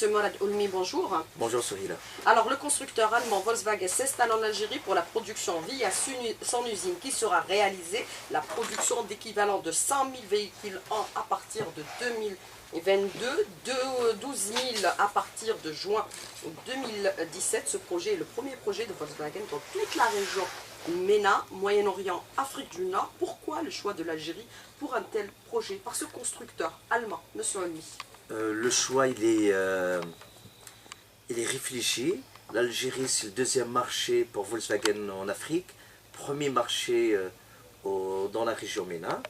Monsieur Morad Oulmi, bonjour. Bonjour Sohila. Alors, le constructeur allemand Volkswagen s'installe en Algérie pour la production via son usine qui sera réalisée. La production d'équivalent de 100 000 véhicules à partir de 2022, 12 000 à partir de juin 2017. Ce projet est le premier projet de Volkswagen dans toute la région MENA, Moyen-Orient, Afrique du Nord. Pourquoi le choix de l'Algérie pour un tel projet par ce constructeur allemand, Monsieur Oulmi? Le choix, il est réfléchi. L'Algérie, c'est le deuxième marché pour Volkswagen en Afrique, premier marché dans la région MENA.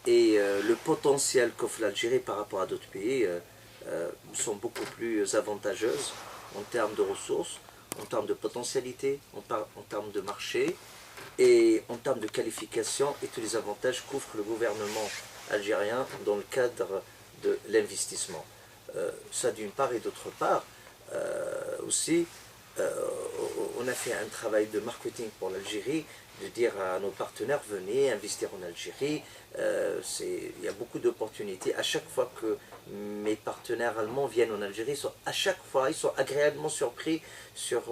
Et le potentiel qu'offre l'Algérie par rapport à d'autres pays sont beaucoup plus avantageuses en termes de ressources, en termes de potentialité, en termes de marché et en termes de qualification et tous les avantages qu'offre le gouvernement algérien dans le cadre de l'investissement. Ça d'une part, et d'autre part aussi on a fait un travail de marketing pour l'Algérie, de dire à nos partenaires venez investir en Algérie. Il y a beaucoup d'opportunités. À chaque fois que mes partenaires allemands viennent en Algérie, à chaque fois ils sont agréablement surpris sur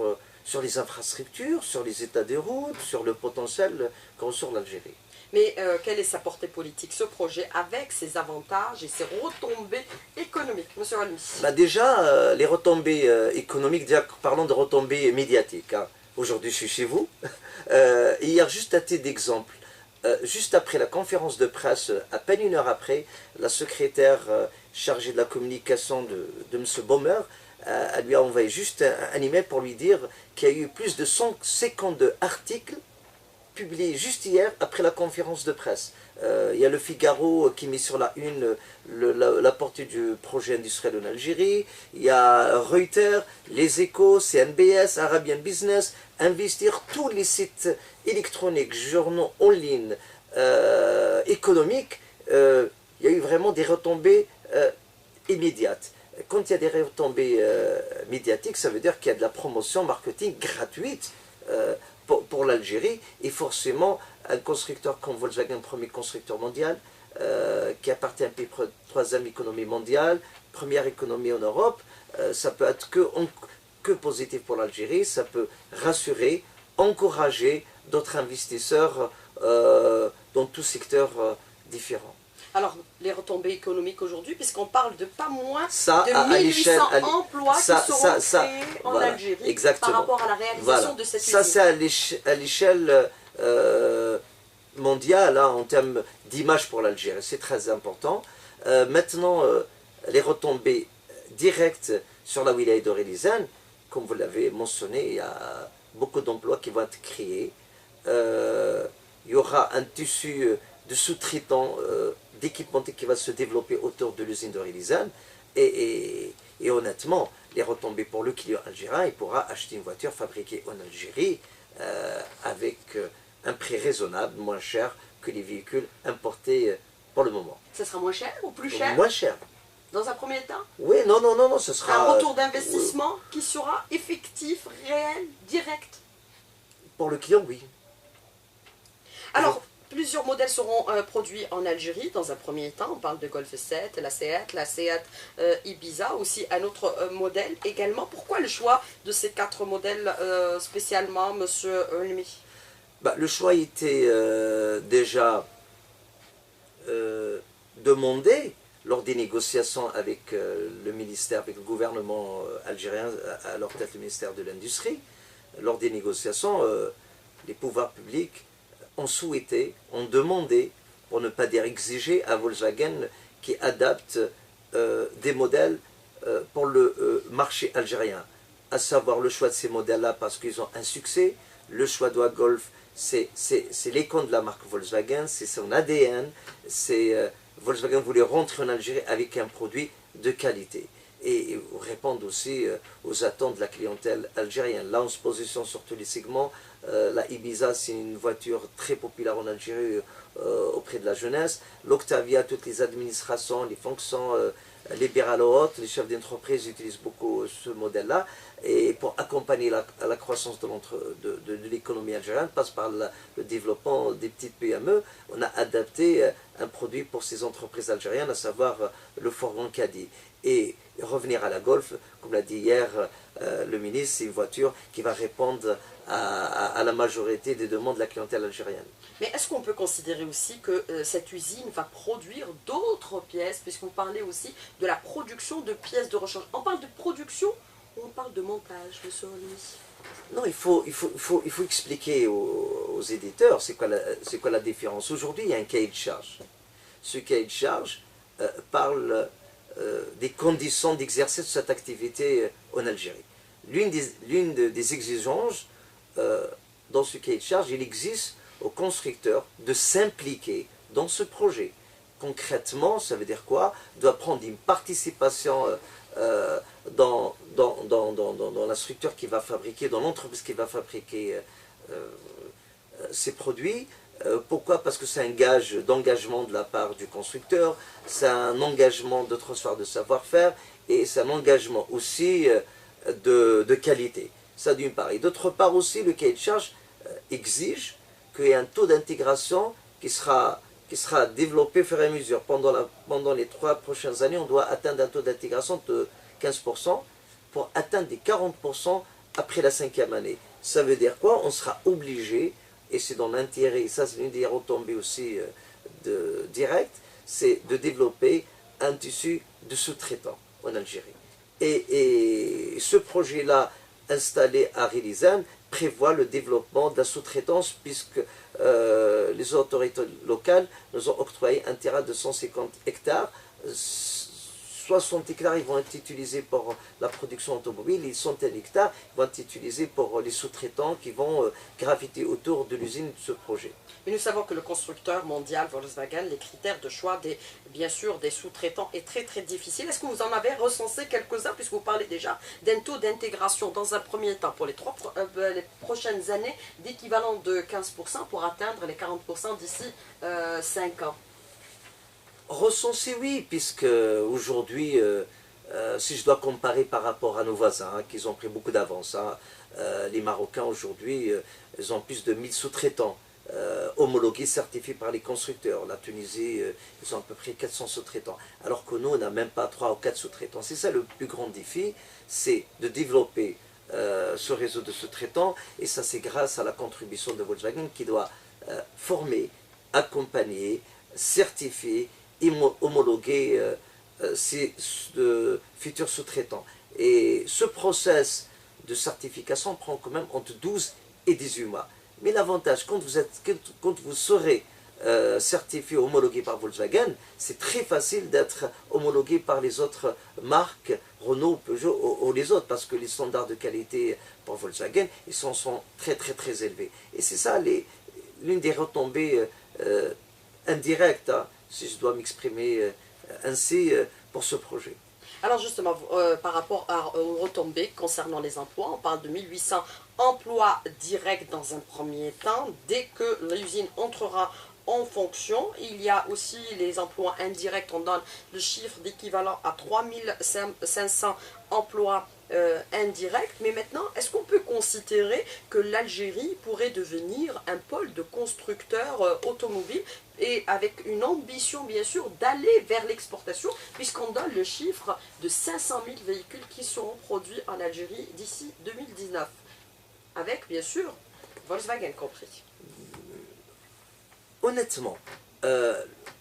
les infrastructures, sur les états des routes, sur le potentiel qu'en ressort l'Algérie. Mais quelle est sa portée politique, ce projet, avec ses avantages et ses retombées économiques, Monsieur Oulmi? Déjà, les retombées économiques, parlons de retombées médiatiques. Hein. Aujourd'hui, je suis chez vous. Hier, juste à titre d'exemple, juste après la conférence de presse, à peine une heure après, la secrétaire chargée de la communication de M. Baumer, elle lui a envoyé juste un email pour lui dire qu'il y a eu plus de 152 articles publié juste hier après la conférence de presse. Il y a le Figaro qui met sur la une la portée du projet industriel en Algérie. Il y a Reuters, Les Échos, CNBS, Arabian Business, Investir, tous les sites électroniques, journaux en ligne, économiques. Il y a eu vraiment des retombées immédiates. Quand il y a des retombées médiatiques, ça veut dire qu'il y a de la promotion marketing gratuite pour l'Algérie, et forcément un constructeur comme Volkswagen, premier constructeur mondial, qui appartient à la troisième économie mondiale, première économie en Europe, ça peut être que positif pour l'Algérie, ça peut rassurer, encourager d'autres investisseurs dans tous secteurs différents. Alors, les retombées économiques aujourd'hui, puisqu'on parle de pas moins de 1800 emplois qui seront créés en Algérie, exactement, par rapport à la réalisation de cette usine. Ça, c'est à l'échelle mondiale, hein, en termes d'image pour l'Algérie. C'est très important. Maintenant, les retombées directes sur la wilaya d'Orelizane, comme vous l'avez mentionné, il y a beaucoup d'emplois qui vont être créés. Il y aura un tissu de sous-traitants d'équipementiers qui va se développer autour de l'usine d'Orelizane, et honnêtement, les retombées pour le client algérien, il pourra acheter une voiture fabriquée en Algérie avec un prix raisonnable, moins cher que les véhicules importés pour le moment. Ça sera moins cher ou plus cher? Moins cher. Dans un premier temps? Oui, non, ce sera un retour d'investissement qui sera effectif, réel, direct. Pour le client, oui. Alors, plusieurs modèles seront produits en Algérie dans un premier temps. On parle de Golf 7, la Seat Ibiza, aussi un autre modèle également. Pourquoi le choix de ces 4 modèles spécialement, Monsieur Oulmi? Le choix était déjà demandé lors des négociations avec le ministère, avec le gouvernement algérien, à leur tête le ministère de l'Industrie. Lors des négociations, les pouvoirs publics ont souhaité, ont demandé, pour ne pas dire exigé, à Volkswagen qui adapte des modèles pour le marché algérien. À savoir le choix de ces modèles-là parce qu'ils ont un succès. Le choix de la Golf, c'est l'icône de la marque Volkswagen, c'est son ADN. Volkswagen voulait rentrer en Algérie avec un produit de qualité et répondre aussi aux attentes de la clientèle algérienne. Là, on se positionne sur tous les segments. La Ibiza, c'est une voiture très populaire en Algérie auprès de la jeunesse. L'Octavia, toutes les administrations, les fonctions libérales ou autres, les chefs d'entreprise utilisent beaucoup ce modèle-là. Et pour accompagner la croissance de l'économie algérienne, passe par le développement des petites PME. On a adapté un produit pour ces entreprises algériennes, à savoir le fourgon Caddy. Et Et revenir à la Golf, comme l'a dit hier le ministre, c'est une voiture qui va répondre à la majorité des demandes de la clientèle algérienne. Mais est-ce qu'on peut considérer aussi que cette usine va produire d'autres pièces, puisqu'on parlait aussi de la production de pièces de rechange. On parle de production ou on parle de montage, monsieur Olmi? Non, il faut expliquer aux éditeurs c'est quoi la différence. Aujourd'hui, il y a un cahier de charge. Ce cahier de charge parle des conditions d'exercice de cette activité en Algérie. L'une des exigences dans ce cahier de charge, il existe aux constructeurs de s'impliquer dans ce projet. Concrètement, ça veut dire quoi? Il doit prendre une participation dans la structure qui va fabriquer, dans l'entreprise qui va fabriquer ces produits. Pourquoi? Parce que c'est un gage d'engagement de la part du constructeur, c'est un engagement de transfert de savoir-faire et c'est un engagement aussi de qualité. Ça d'une part. Et d'autre part aussi, le cahier de charge exige qu'il y ait un taux d'intégration qui sera développé au fur et à mesure. Pendant les 3 prochaines années, on doit atteindre un taux d'intégration de 15% pour atteindre des 40% après la 5e année. Ça veut dire quoi? On sera obligé, et c'est dans l'intérêt, ça c'est une des retombées aussi directes, c'est de développer un tissu de sous-traitants en Algérie. Et ce projet-là, installé à Rilizane, prévoit le développement de la sous-traitance puisque les autorités locales nous ont octroyé un terrain de 150 hectares. 60 hectares ils vont être utilisés pour la production automobile et 100 hectares vont être utilisés pour les sous-traitants qui vont graviter autour de l'usine de ce projet. Mais nous savons que le constructeur mondial Volkswagen, les critères de choix bien sûr des sous-traitants est très très difficile. Est-ce que vous en avez recensé quelques-uns puisque vous parlez déjà d'un taux d'intégration dans un premier temps pour les prochaines années d'équivalent de 15% pour atteindre les 40% d'ici 5 ans? Recensé, oui, puisque aujourd'hui, si je dois comparer par rapport à nos voisins, hein, qui ont pris beaucoup d'avance, hein, les Marocains aujourd'hui, ils ont plus de 1000 sous-traitants homologués, certifiés par les constructeurs. La Tunisie, ils ont à peu près 400 sous-traitants, alors que nous, on n'a même pas 3 ou 4 sous-traitants. C'est ça le plus grand défi, c'est de développer ce réseau de sous-traitants, et ça c'est grâce à la contribution de Volkswagen qui doit former, accompagner, certifier, homologuer ces futurs sous-traitants. Et ce process de certification prend quand même entre 12 et 18 mois. Mais l'avantage, quand vous serez certifié, homologué par Volkswagen, c'est très facile d'être homologué par les autres marques, Renault, Peugeot ou les autres, parce que les standards de qualité pour Volkswagen, ils sont très très très élevés. Et c'est ça l'une des retombées indirectes, hein, si je dois m'exprimer ainsi, pour ce projet. Alors justement, par rapport aux retombées concernant les emplois, on parle de 1800 emplois directs dans un premier temps. Dès que l'usine entrera en fonction, il y a aussi les emplois indirects. On donne le chiffre d'équivalent à 3500 emplois indirects. Mais maintenant, est-ce qu'on peut considérer que l'Algérie pourrait devenir un pôle de constructeurs automobiles et avec une ambition bien sûr d'aller vers l'exportation, puisqu'on donne le chiffre de 500 000 véhicules qui seront produits en Algérie d'ici 2019, avec bien sûr Volkswagen compris? Honnêtement,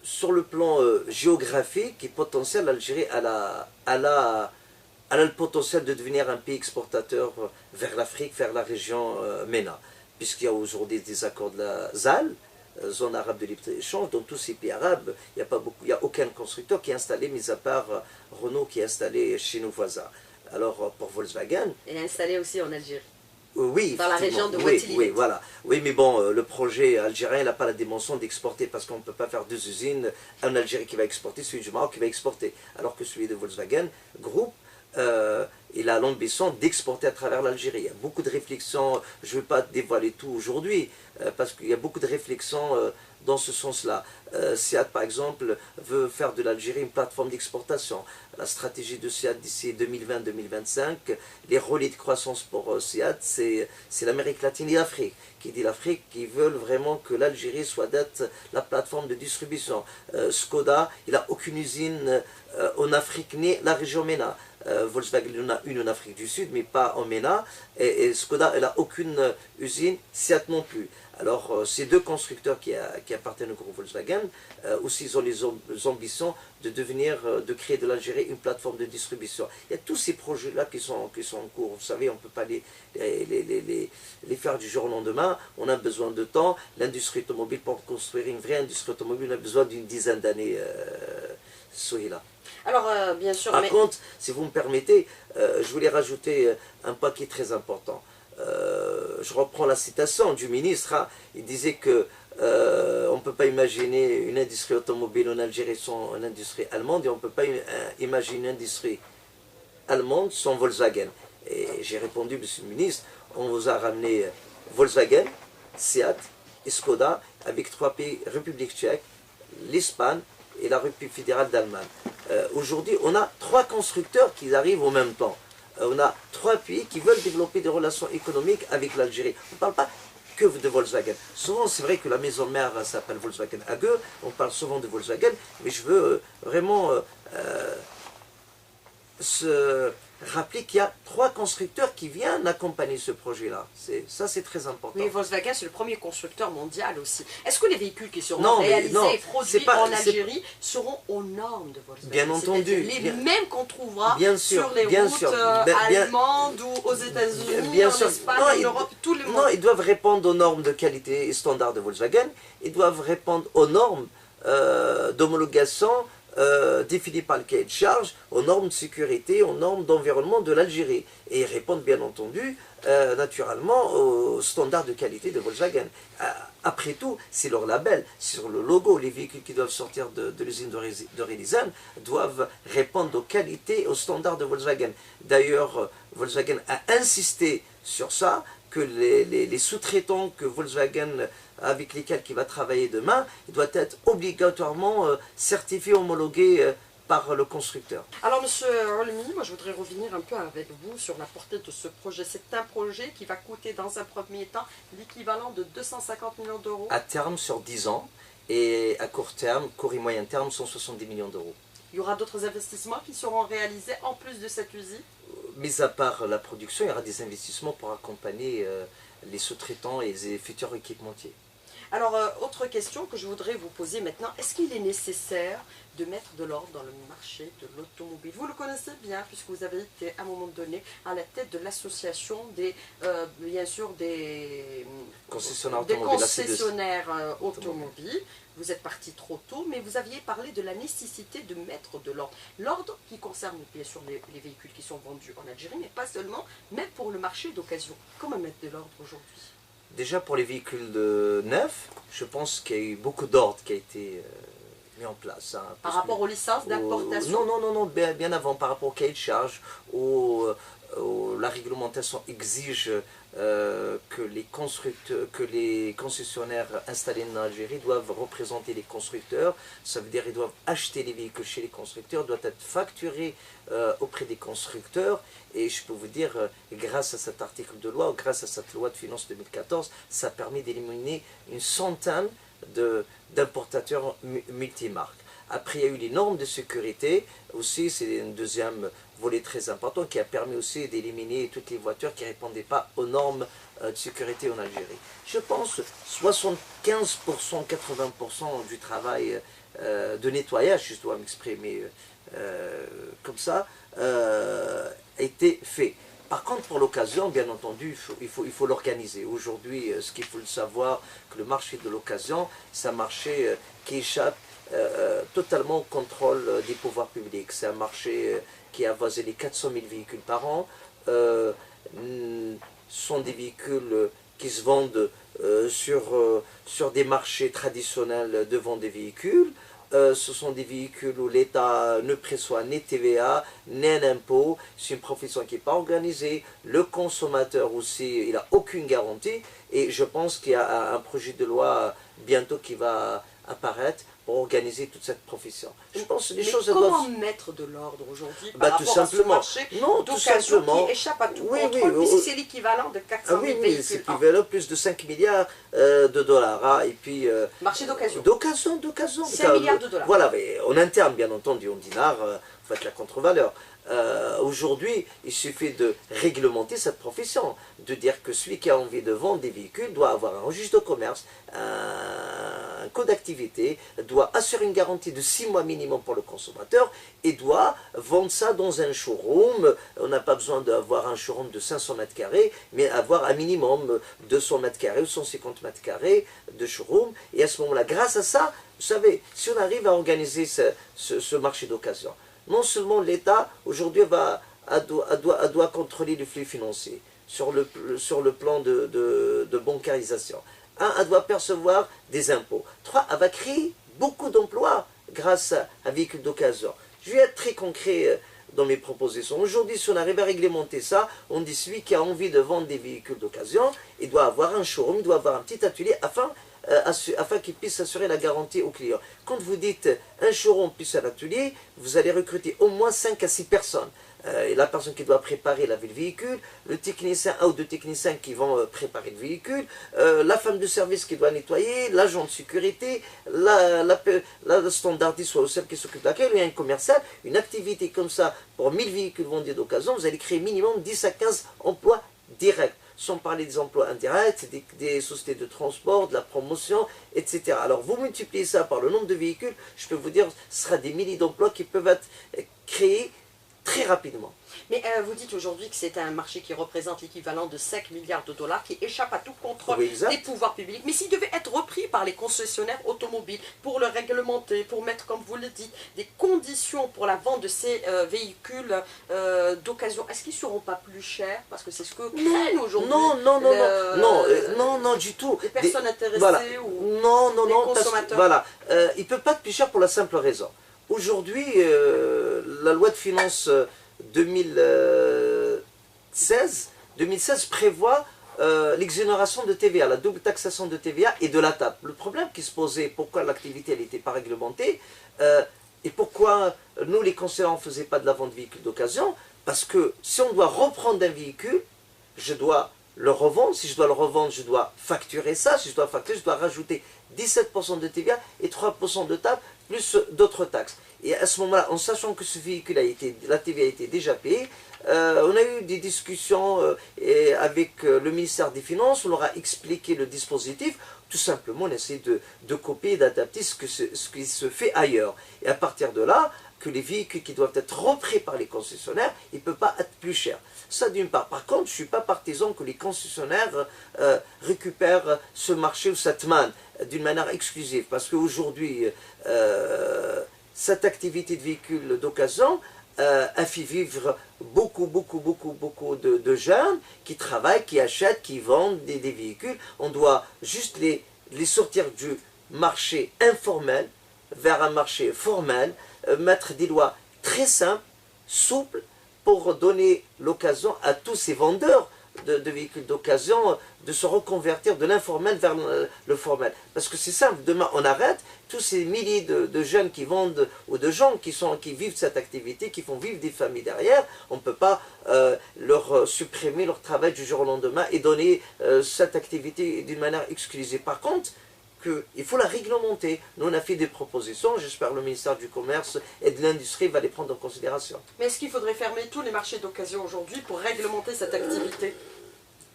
sur le plan géographique et potentiel, l'Algérie a le potentiel de devenir un pays exportateur vers l'Afrique, vers la région MENA, puisqu'il y a aujourd'hui des accords de la ZAL, zone arabe de libre-échange. Dans tous ces pays arabes, il n'y a aucun constructeur qui est installé, mis à part Renault qui est installé chez nos voisins. Alors pour Volkswagen... Et installé aussi en Algérie. Oui, dans la région de Ouattili. Oui, voilà. Oui, mais bon, le projet algérien n'a pas la dimension d'exporter parce qu'on ne peut pas faire 2 usines, un Algérie qui va exporter, celui du Maroc qui va exporter. Alors que celui de Volkswagen Group il a l'ambition d'exporter à travers l'Algérie. Il y a beaucoup de réflexions, je ne vais pas dévoiler tout aujourd'hui, parce qu'il y a beaucoup de réflexions dans ce sens-là. SIAD, par exemple, veut faire de l'Algérie une plateforme d'exportation. La stratégie de SIAD d'ici 2020-2025, les relais de croissance pour SIAD, c'est l'Amérique latine et l'Afrique. Qui dit l'Afrique, qui veulent vraiment que l'Algérie soit d'être la plateforme de distribution. Skoda, il n'a aucune usine en Afrique ni la région MENA. Volkswagen il en a une en Afrique du Sud, mais pas en MENA. Et Skoda, elle n'a aucune usine, SIAT non plus. Alors, ces deux constructeurs qui appartiennent au groupe Volkswagen, aussi ils ont les ambitions de créer de l'Algérie une plateforme de distribution. Il y a tous ces projets-là qui sont en cours. Vous savez, on ne peut pas les faire du jour au lendemain. On a besoin de temps. L'industrie automobile, pour construire une vraie industrie automobile, on a besoin d'une dizaine d'années, Souhila. Alors, bien sûr. Par contre, si vous me permettez, je voulais rajouter un point qui est très important. Je reprends la citation du ministre. Hein, il disait que on ne peut pas imaginer une industrie automobile en Algérie sans une industrie allemande et on ne peut pas imaginer une industrie allemande sans Volkswagen. Et j'ai répondu, monsieur le ministre, on vous a ramené Volkswagen, SEAT et Skoda avec 3 pays, République tchèque, l'Espagne et la République fédérale d'Allemagne. Aujourd'hui, on a 3 constructeurs qui arrivent en même temps. On a 3 pays qui veulent développer des relations économiques avec l'Algérie. On ne parle pas que de Volkswagen. Souvent, c'est vrai que la maison mère s'appelle Volkswagen AG, on parle souvent de Volkswagen, mais je veux vraiment se rappeler qu'il y a 3 constructeurs qui viennent accompagner ce projet-là. Ça, c'est très important. Oui, Volkswagen, c'est le premier constructeur mondial aussi. Est-ce que les véhicules qui seront réalisés et produits en Algérie seront aux normes de Volkswagen? Bien entendu. Les mêmes qu'on trouvera sur les routes allemandes ou aux États-Unis, en Espagne, en Europe, tous les mondes. Non, ils doivent répondre aux normes de qualité et standards de Volkswagen. Ils doivent répondre aux normes d'homologation définis par le cahier de charge, aux normes de sécurité, aux normes d'environnement de l'Algérie. Et ils répondent bien entendu, naturellement, aux standards de qualité de Volkswagen. Après tout, c'est leur label, sur le logo. Les véhicules qui doivent sortir de l'usine de Relizane doivent répondre aux qualités, aux standards de Volkswagen. D'ailleurs, Volkswagen a insisté sur ça, que les sous-traitants que Volkswagen, avec lesquels il va travailler demain, doivent être obligatoirement certifiés, homologués par le constructeur. Alors, monsieur Olmi, moi je voudrais revenir un peu avec vous sur la portée de ce projet. C'est un projet qui va coûter dans un premier temps l'équivalent de 250 millions d'euros. À terme, sur 10 ans, et à court terme, court et moyen terme, 170 millions d'euros. Il y aura d'autres investissements qui seront réalisés en plus de cette usine? Mis à part la production, il y aura des investissements pour accompagner les sous-traitants et les futurs équipementiers. Alors, autre question que je voudrais vous poser maintenant, est-ce qu'il est nécessaire de mettre de l'ordre dans le marché de l'automobile? Vous le connaissez bien, puisque vous avez été à un moment donné à la tête de l'association des, bien sûr, des concessionnaires automobiles. Vous êtes parti trop tôt, mais vous aviez parlé de la nécessité de mettre de l'ordre. L'ordre qui concerne bien sûr les véhicules qui sont vendus en Algérie, mais pas seulement, mais pour le marché d'occasion. Comment mettre de l'ordre aujourd'hui? Déjà pour les véhicules neufs, je pense qu'il y a eu beaucoup d'ordre qui a été mis en place. Hein, par rapport aux licences d'importation? Non, bien avant, par rapport au cahier de charge, la réglementation exige que les concessionnaires installés en Algérie doivent représenter les constructeurs. Ça veut dire qu'ils doivent acheter les véhicules chez les constructeurs, doivent être facturés auprès des constructeurs. Et je peux vous dire, grâce à cet article de loi, grâce à cette loi de finances 2014, ça a permis d'éliminer une centaine d'importateurs multimarques. Après, il y a eu les normes de sécurité, aussi, c'est un deuxième volet très important qui a permis aussi d'éliminer toutes les voitures qui ne répondaient pas aux normes de sécurité en Algérie. Je pense 75%, 80% du travail de nettoyage, je dois m'exprimer comme ça, a été fait. Par contre, pour l'occasion, bien entendu, il faut l'organiser. Aujourd'hui, ce qu'il faut le savoir, que le marché de l'occasion, c'est un marché qui échappe totalement au contrôle des pouvoirs publics. C'est un marché qui a avoisiné les 400 000 véhicules par an. Sont des véhicules qui se vendent sur des marchés traditionnels de vente des véhicules. ce sont des véhicules où l'État ne préçoit ni TVA, ni un impôt. C'est une profession qui n'est pas organisée. Le consommateur aussi, il n'a aucune garantie. Et je pense qu'il y a un projet de loi bientôt qui va apparaître pour organiser toute cette profession. Je pense que les choses comment mettre de l'ordre aujourd'hui par tout rapport simplement. à ce marché d'occasion qui échappe à tout contrôle, puisque c'est l'équivalent de 400 000 véhicules. C'est l'équivalent plus de 5 milliards de dollars. Hein, et puis, marché d'occasion. D'occasion. 5 milliards de dollars. Voilà, mais en interne, bien entendu, en dinars, vous faites la contre-valeur. Aujourd'hui, il suffit de réglementer cette profession, de dire que celui qui a envie de vendre des véhicules doit avoir un registre de commerce, un code d'activité, doit assurer une garantie de 6 mois minimum pour le consommateur et doit vendre ça dans un showroom. On n'a pas besoin d'avoir un showroom de 500 mètres carrés, mais avoir un minimum 200 mètres carrés ou 150 mètres carrés de showroom. Et à ce moment-là, grâce à ça, vous savez, si on arrive à organiser ce marché d'occasion, non seulement l'État, aujourd'hui, doit contrôler les flux financiers sur le plan de bancarisation. Elle doit percevoir des impôts. 3, elle va créer beaucoup d'emplois grâce à un véhicule d'occasion. Je vais être très concret dans mes propositions. Aujourd'hui, si on arrive à réglementer ça, on dit celui qui a envie de vendre des véhicules d'occasion, il doit avoir un showroom, il doit avoir un petit atelier afin qu'il puisse assurer la garantie aux clients. Quand vous dites un showroom plus un atelier, vous allez recruter au moins 5 à 6 personnes. La personne qui doit préparer le véhicule, le technicien, 1 ou 2 techniciens qui vont préparer le véhicule, la femme de service qui doit nettoyer, l'agent de sécurité, la standardiste, soit celle qui s'occupe de l'accueil, il y a un commercial, une activité comme ça pour 1000 véhicules vendus d'occasion, vous allez créer minimum 10 à 15 emplois directs. Sans parler des emplois indirects, des sociétés de transport, de la promotion, etc. Alors vous multipliez ça par le nombre de véhicules, je peux vous dire, ce sera des milliers d'emplois qui peuvent être créés très rapidement. Mais vous dites aujourd'hui que c'est un marché qui représente l'équivalent de 5 milliards de dollars, qui échappe à tout contrôle des pouvoirs publics. Mais s'il devait être repris par les concessionnaires automobiles pour le réglementer, pour mettre, comme vous le dites, des conditions pour la vente de ces véhicules d'occasion, est-ce qu'ils ne seront pas plus chers? Parce que c'est ce que craignent aujourd'hui. Non, du tout. Les personnes intéressées ou les consommateurs. Il ne peut pas être plus cher pour la simple raison. Aujourd'hui, la loi de finances 2016 prévoit l'exonération de TVA, la double taxation de TVA et de la TAP. Le problème qui se posait, pourquoi l'activité n'était pas réglementée et pourquoi nous, les conseillers, on ne faisait pas de la vente de véhicules d'occasion, parce que si on doit reprendre un véhicule, je dois le revendre. Si je dois le revendre, je dois facturer ça. Si je dois facturer, je dois rajouter 17% de TVA et 3% de TAP, plus d'autres taxes. Et à ce moment-là, en sachant que ce véhicule la TVA a été déjà payée, on a eu des discussions avec le ministère des Finances, on leur a expliqué le dispositif. Tout simplement, on essaie de copier et d'adapter ce qui se fait ailleurs. Et à partir de là, que les véhicules qui doivent être repris par les concessionnaires, ils ne peuvent pas être plus chers. Ça d'une part. Par contre, je ne suis pas partisan que les concessionnaires récupèrent ce marché ou cette manne d'une manière exclusive. Parce qu'aujourd'hui, cette activité de véhicules d'occasion a fait vivre beaucoup de jeunes qui travaillent, qui achètent, qui vendent des véhicules. On doit juste les sortir du marché informel vers un marché formel, mettre des lois très simples, souples, pour donner l'occasion à tous ces vendeurs de véhicules d'occasion de se reconvertir de l'informel vers le formel. Parce que c'est simple, demain on arrête, tous ces milliers de jeunes qui vendent, ou de gens qui vivent cette activité, qui font vivre des familles derrière, on ne peut pas leur supprimer leur travail du jour au lendemain et donner cette activité d'une manière exclusive. Par contre, il faut la réglementer. Nous, on a fait des propositions. J'espère que le ministère du Commerce et de l'Industrie va les prendre en considération. Mais est-ce qu'il faudrait fermer tous les marchés d'occasion aujourd'hui pour réglementer cette activité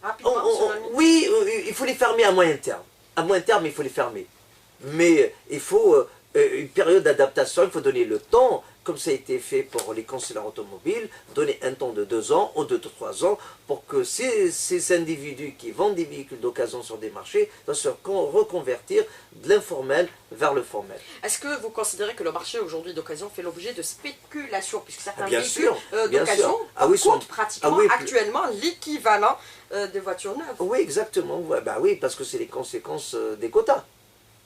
rapidement, oui, il faut les fermer à moyen terme. À moyen terme, il faut les fermer. Mais il faut une période d'adaptation. Il faut donner le temps, comme ça a été fait pour les concessionnaires automobiles, donner un temps de 2 ans ou de 3 ans pour que ces individus qui vendent des véhicules d'occasion sur des marchés doivent se reconvertir de l'informel vers le formel. Est-ce que vous considérez que le marché aujourd'hui d'occasion fait l'objet de spéculation, puisque certains bien véhicules d'occasion coûtent pratiquement actuellement l'équivalent des voitures neuves? Oui, exactement. Oui, parce que c'est les conséquences des quotas.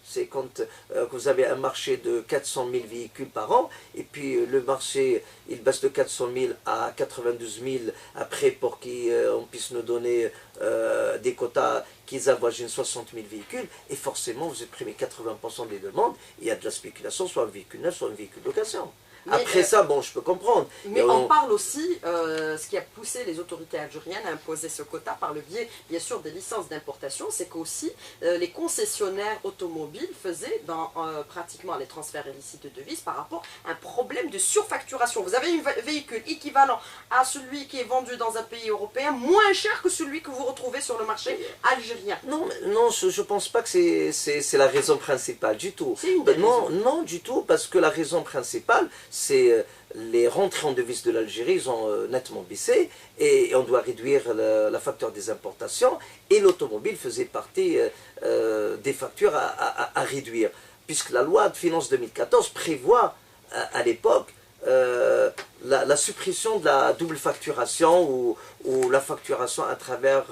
C'est quand vous avez un marché de 400 000 véhicules par an, et puis le marché, il baisse de 400 000 à 92 000 après pour qu'on puisse nous donner des quotas qui avoisinent 60 000 véhicules, et forcément vous exprimez 80% des demandes, il y a de la spéculation, soit un véhicule neuf, soit un véhicule d'occasion. Après ça, bon, je peux comprendre. Mais on parle aussi, ce qui a poussé les autorités algériennes à imposer ce quota par le biais, bien sûr, des licences d'importation, c'est qu'aussi les concessionnaires automobiles faisaient pratiquement les transferts illicites de devises par rapport à un problème de surfacturation. Vous avez un véhicule équivalent à celui qui est vendu dans un pays européen, moins cher que celui que vous retrouvez sur le marché algérien. Non, non, je ne pense pas que c'est la raison principale du tout. Non, du tout, parce que la raison principale, c'est les rentrées en devises de l'Algérie, ils ont nettement baissé, et on doit réduire la facture des importations, et l'automobile faisait partie des factures à réduire, puisque la loi de finances 2014 prévoit à l'époque la suppression de la double facturation ou la facturation à travers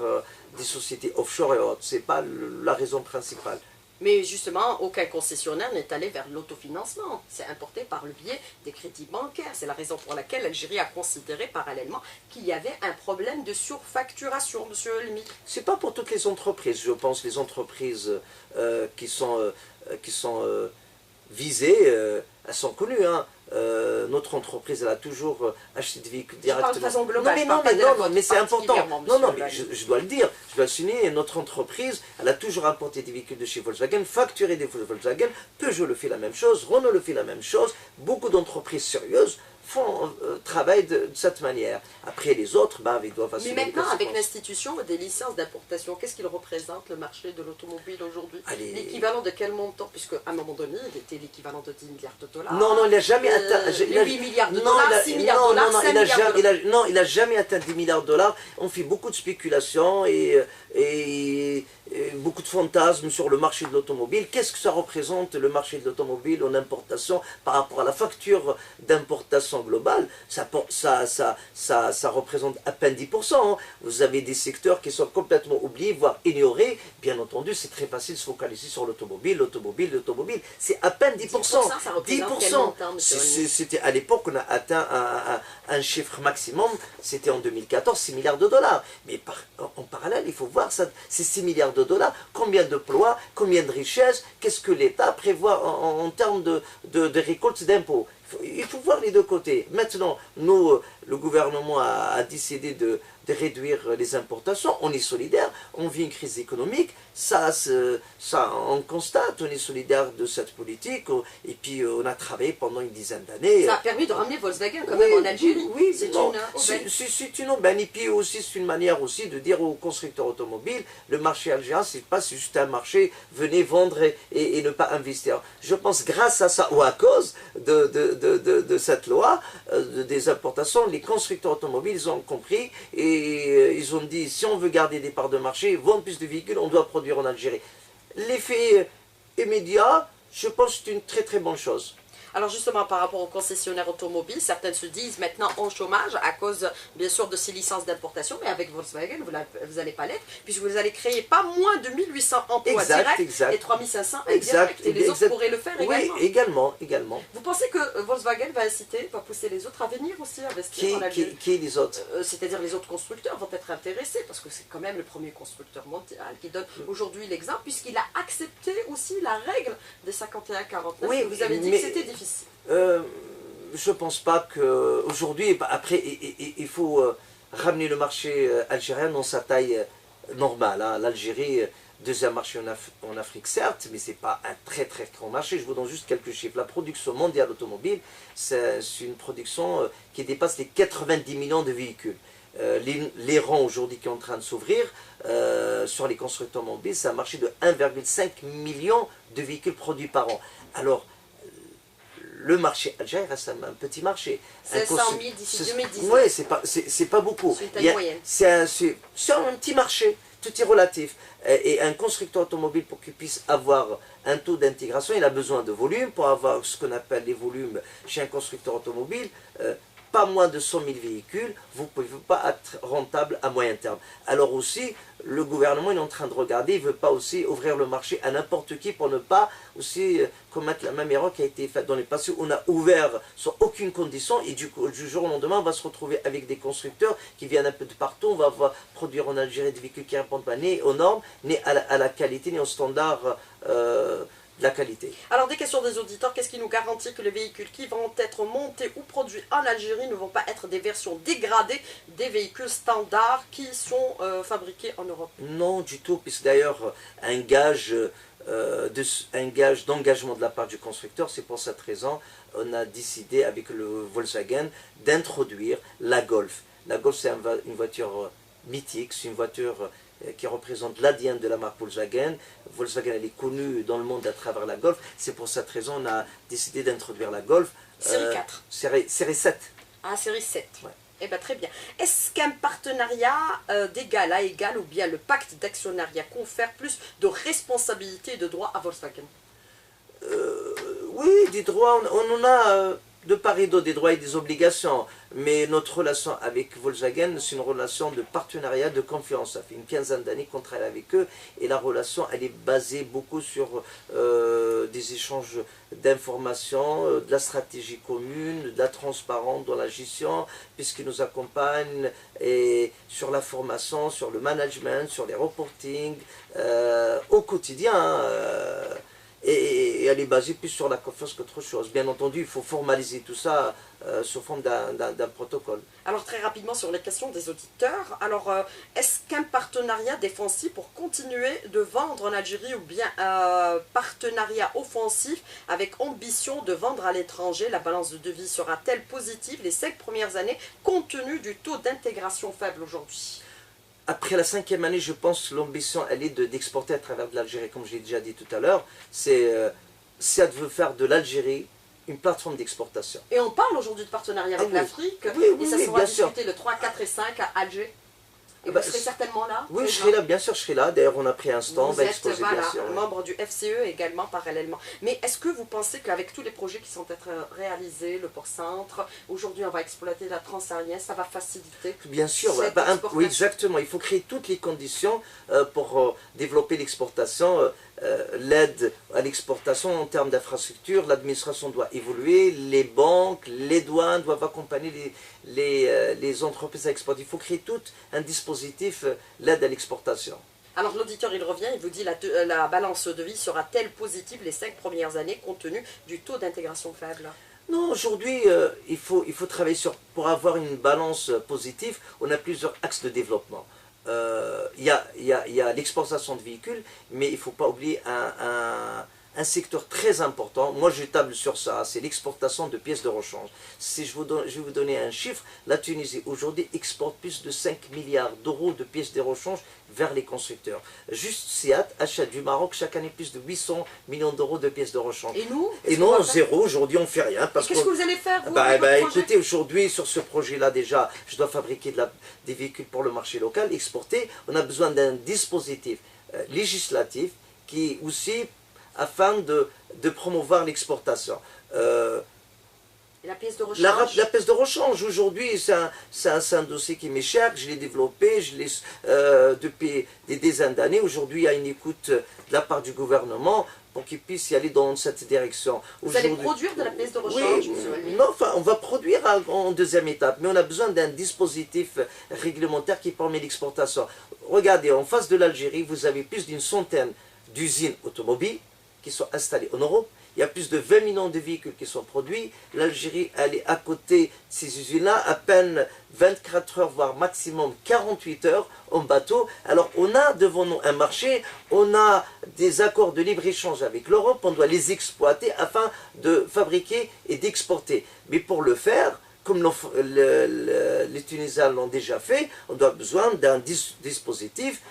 des sociétés offshore et autres. Ce n'est pas la raison principale. Mais justement, aucun concessionnaire n'est allé vers l'autofinancement. C'est importé par le biais des crédits bancaires. C'est la raison pour laquelle l'Algérie a considéré parallèlement qu'il y avait un problème de surfacturation, monsieur Elmi. Ce n'est pas pour toutes les entreprises. Je pense que les entreprises qui sont visées, elles sont connues. Hein. Notre entreprise, elle a toujours acheté des véhicules directement. Je parle de façon globale, mais c'est important. Non, mais je dois le dire, je dois le souligner. Notre entreprise, elle a toujours importé des véhicules de chez Volkswagen, facturé des Volkswagen. Peugeot le fait la même chose, Renault le fait la même chose. Beaucoup d'entreprises sérieuses travaillent de cette manière. Après les autres, ils doivent assumer. Mais maintenant, avec l'institution des licences d'importation, qu'est-ce qu'il représente le marché de l'automobile aujourd'hui? L'équivalent de quel montant? Puisque à un moment donné, il était l'équivalent de 10 milliards de dollars. Non, il n'a jamais atteint. 8 milliards de dollars, 6 milliards de dollars, 5 milliards de dollars. Non, il n'a jamais atteint 10 milliards de dollars. On fait beaucoup de spéculations et beaucoup de fantasmes sur le marché de l'automobile. Qu'est-ce que ça représente le marché de l'automobile en importation par rapport à la facture d'importation globale? Ça représente à peine 10%. Hein. Vous avez des secteurs qui sont complètement oubliés, voire ignorés. Bien entendu, c'est très facile de se focaliser sur l'automobile. C'est à peine 10%. Ça représente quel montant, c'était à l'époque, on a atteint un chiffre maximum, c'était en 2014, 6 milliards de dollars. Mais en parallèle, il faut voir ça, ces 6 milliards de dollars, combien d'emplois, combien de richesses, qu'est-ce que l'État prévoit en termes de récolte d'impôts. Il faut voir les deux côtés. Maintenant, nous, le gouvernement a décidé de réduire les importations. On est solidaire, on vit une crise économique. Ça, on constate, on est solidaire de cette politique. Et puis, on a travaillé pendant une dizaine d'années. Ça a permis de ramener Volkswagen quand même en Algérie. Oui, c'est une aubaine. Et puis aussi, c'est une manière aussi de dire aux constructeurs automobiles, le marché algérien, c'est pas juste un marché, venez vendre et ne pas investir. Je pense grâce à ça, ou à cause de cette loi des importations, les constructeurs automobiles, ils ont compris et ils ont dit, si on veut garder des parts de marché, vendre plus de véhicules, on doit produire en Algérie. L'effet immédiat, je pense que c'est une très très bonne chose. Alors justement, par rapport aux concessionnaires automobiles, certaines se disent maintenant en chômage à cause, bien sûr, de ces licences d'importation, mais avec Volkswagen, vous n'allez pas l'être, puisque vous allez créer pas moins de 1800 emplois directs et 3500 indirects, et les autres pourraient le faire également. Oui, également. Vous pensez que Volkswagen va pousser les autres à venir aussi investir en Algérie? Qui les autres? C'est-à-dire les autres constructeurs vont être intéressés, parce que c'est quand même le premier constructeur mondial qui donne aujourd'hui l'exemple, puisqu'il a accepté aussi la règle des 51-49. Oui, vous avez dit que c'était difficile. Je pense pas qu'aujourd'hui, après, il faut ramener le marché algérien dans sa taille normale. Hein. L'Algérie, deuxième marché en Afrique, certes, mais ce n'est pas un très très grand marché. Je vous donne juste quelques chiffres. La production mondiale automobile, c'est une production qui dépasse les 90 millions de véhicules. Les rangs aujourd'hui qui est en train de s'ouvrir sur les constructeurs mobiles, c'est un marché de 1,5 million de véhicules produits par an. Alors, le marché algérien reste un petit marché. 500 000 d'ici 2019. Oui, c'est pas beaucoup. C'est une taille moyenne. C'est un petit marché, tout est relatif. Et un constructeur automobile, pour qu'il puisse avoir un taux d'intégration, il a besoin de volume. Pour avoir ce qu'on appelle les volumes chez un constructeur automobile, pas moins de 100 000 véhicules, vous ne pouvez pas être rentable à moyen terme. Alors aussi, le gouvernement est en train de regarder, il ne veut pas aussi ouvrir le marché à n'importe qui pour ne pas aussi commettre la même erreur qui a été faite dans les passés. On a ouvert sans aucune condition et du jour au lendemain, on va se retrouver avec des constructeurs qui viennent un peu de partout. On va produire en Algérie des véhicules qui ne répondent pas ni aux normes, ni à la qualité, ni aux standards de la qualité. Alors, des questions des auditeurs, qu'est-ce qui nous garantit que les véhicules qui vont être montés ou produits en Algérie ne vont pas être des versions dégradées des véhicules standards qui sont fabriqués en Europe? Non, du tout, puisque d'ailleurs, un gage d'engagement de la part du constructeur, c'est pour cette raison, on a décidé avec le Volkswagen d'introduire la Golf. La Golf, c'est une voiture mythique, c'est une voiture qui représente l'ADN de la marque Volkswagen. Volkswagen, elle est connue dans le monde à travers la Golf. C'est pour cette raison qu'on a décidé d'introduire la Golf. Série 4. Série 7. Ah, série 7. Ouais. Eh bien, très bien. Est-ce qu'un partenariat d'égal à égal ou bien le pacte d'actionnariat confère plus de responsabilités et de droits à Volkswagen? Oui, des droits, on en a de part et d'autre, des droits et des obligations. Mais notre relation avec Volkswagen, c'est une relation de partenariat, de confiance. Ça fait une quinzaine d'années qu'on travaille avec eux. Et la relation, elle est basée beaucoup sur des échanges d'informations, de la stratégie commune, de la transparence dans la gestion, puisqu'ils nous accompagnent et sur la formation, sur le management, sur les reporting, au quotidien. Et elle est basée plus sur la confiance qu'autre chose. Bien entendu, il faut formaliser tout ça sous forme d'un protocole. Alors, très rapidement sur les questions des auditeurs. Alors, est-ce qu'un partenariat défensif pour continuer de vendre en Algérie ou bien un partenariat offensif avec ambition de vendre à l'étranger, la balance de devis sera-t-elle positive les 5 premières années compte tenu du taux d'intégration faible aujourd'hui? Après la 5e année, je pense que l'ambition, elle est d'exporter à travers de l'Algérie, comme je l'ai déjà dit tout à l'heure. Ça veut faire de l'Algérie une plateforme d'exportation. Et on parle aujourd'hui de partenariat avec l'Afrique, et ça sera discuté le 3, 4 et 5 à Alger. Et vous serez certainement là? Oui, je serai là, bien sûr, je serai là. D'ailleurs, on a pris un stand, on va exposer, voilà, bien sûr. membre du FCE également parallèlement. Mais est-ce que vous pensez qu'avec tous les projets qui sont être réalisés, le port-centre, aujourd'hui on va exploiter la Transsaharienne, ça va faciliter? Bien sûr, oui, exactement. Il faut créer toutes les conditions pour développer l'exportation. L'aide à l'exportation en termes d'infrastructure, l'administration doit évoluer, les banques, les douanes doivent accompagner les entreprises à exporter. Il faut créer tout un dispositif, l'aide à l'exportation. Alors l'auditeur il revient, il vous dit la balance de vie sera-t-elle positive les 5 premières années compte tenu du taux d'intégration faible? Non, aujourd'hui, il faut travailler pour avoir une balance positive. On a plusieurs axes de développement. Il y a l'exportation de véhicules, mais il ne faut pas oublier un secteur très important. Moi, je table sur ça, c'est l'exportation de pièces de rechange. Si je vais vous donner un chiffre, la Tunisie aujourd'hui exporte plus de 5 milliards d'euros de pièces de rechange vers les constructeurs. Juste SEAT achète du Maroc chaque année plus de 800 millions d'euros de pièces de rechange. Et nous? Et non, zéro. Aujourd'hui, on ne fait rien. Qu'est-ce que vous allez faire, vous, écoutez, aujourd'hui, sur ce projet-là, déjà, je dois fabriquer des véhicules pour le marché local, exporter. On a besoin d'un dispositif législatif qui aussi, afin de promouvoir l'exportation. La pièce de rechange? La pièce de rechange, aujourd'hui, c'est un dossier qui m'est cher, que je l'ai développé, depuis des dizaines d'années. Aujourd'hui, il y a une écoute de la part du gouvernement pour qu'il puisse y aller dans cette direction. Vous allez produire de la pièce de rechange? Oui, non, enfin, on va produire en deuxième étape, mais on a besoin d'un dispositif réglementaire qui permet l'exportation. Regardez, en face de l'Algérie, vous avez plus d'une centaine d'usines automobiles qui sont installées en Europe. Il y a plus de 20 millions de véhicules qui sont produits. L'Algérie, elle est à côté de ces usines-là, à peine 24 heures, voire maximum 48 heures en bateau. Alors, on a devant nous un marché, on a des accords de libre-échange avec l'Europe, on doit les exploiter afin de fabriquer et d'exporter. Mais pour le faire, comme les Tunisiens l'ont déjà fait, on doit besoin d'un dispositif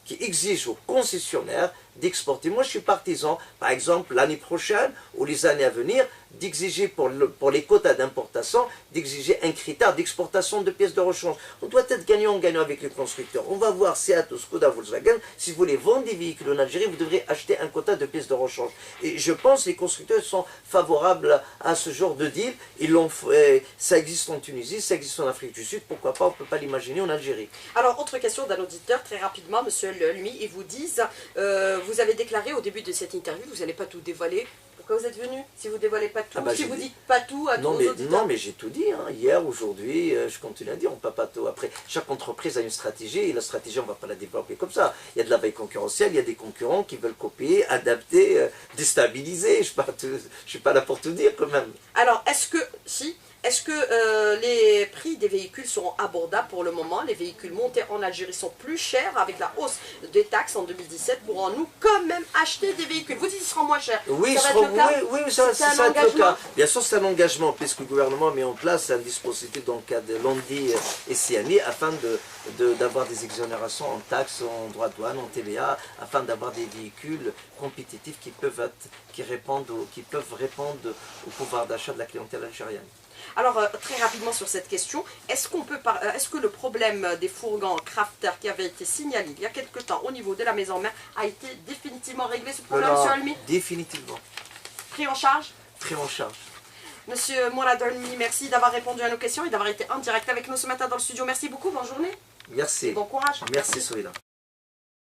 qui exige aux concessionnaires d'exporter. Moi, je suis partisan, par exemple, l'année prochaine ou les années à venir, d'exiger pour les quotas d'importation, d'exiger un critère d'exportation de pièces de rechange. On doit être gagnant-gagnant avec les constructeurs. On va voir Seat, Skoda, Volkswagen. Si vous voulez vendre des véhicules en Algérie, vous devrez acheter un quota de pièces de rechange. Et je pense que les constructeurs sont favorables à ce genre de deal. Ça existe en Tunisie, ça existe en Afrique du Sud. Pourquoi pas, on ne peut pas l'imaginer en Algérie. Alors, autre question d'un auditeur, très rapidement, monsieur Lelmi, ils vous disent, vous avez déclaré au début de cette interview, vous n'allez pas tout dévoiler. Pourquoi vous êtes venu si vous ne dévoilez pas tout, si vous dites pas tout à tous vos auditeurs? Non, mais j'ai tout dit. Hein. Hier, aujourd'hui, je continue à dire, on ne peut pas tout. Après, chaque entreprise a une stratégie, et la stratégie, on ne va pas la développer comme ça. Il y a de la veille concurrentielle, il y a des concurrents qui veulent copier, adapter, déstabiliser. Je ne suis pas là pour tout dire quand même. Alors, est-ce que les prix des véhicules seront abordables pour le moment? Les véhicules montés en Algérie sont plus chers avec la hausse des taxes en 2017. Pourrons-nous quand même acheter des véhicules? Vous dites qu'ils seront moins chers. Oui, ça va être le cas? Oui, ça va être le cas. Bien sûr, c'est un engagement puisque le gouvernement met en place un dispositif dans le cadre de l'ONDI et CNI afin d'avoir des exonérations en taxes, en droits de douane, en TVA, afin d'avoir des véhicules compétitifs qui peuvent répondre au pouvoir d'achat de la clientèle algérienne. Alors, très rapidement sur cette question, est-ce que le problème des fourgons Crafter qui avait été signalé il y a quelque temps au niveau de la maison mère a été définitivement réglé, ce problème, monsieur Almi? Définitivement. Pris en charge? Pris en charge. Monsieur Mourad Almi, merci d'avoir répondu à nos questions et d'avoir été en direct avec nous ce matin dans le studio. Merci beaucoup, bonne journée. Merci. Et bon courage. Merci. Soïla.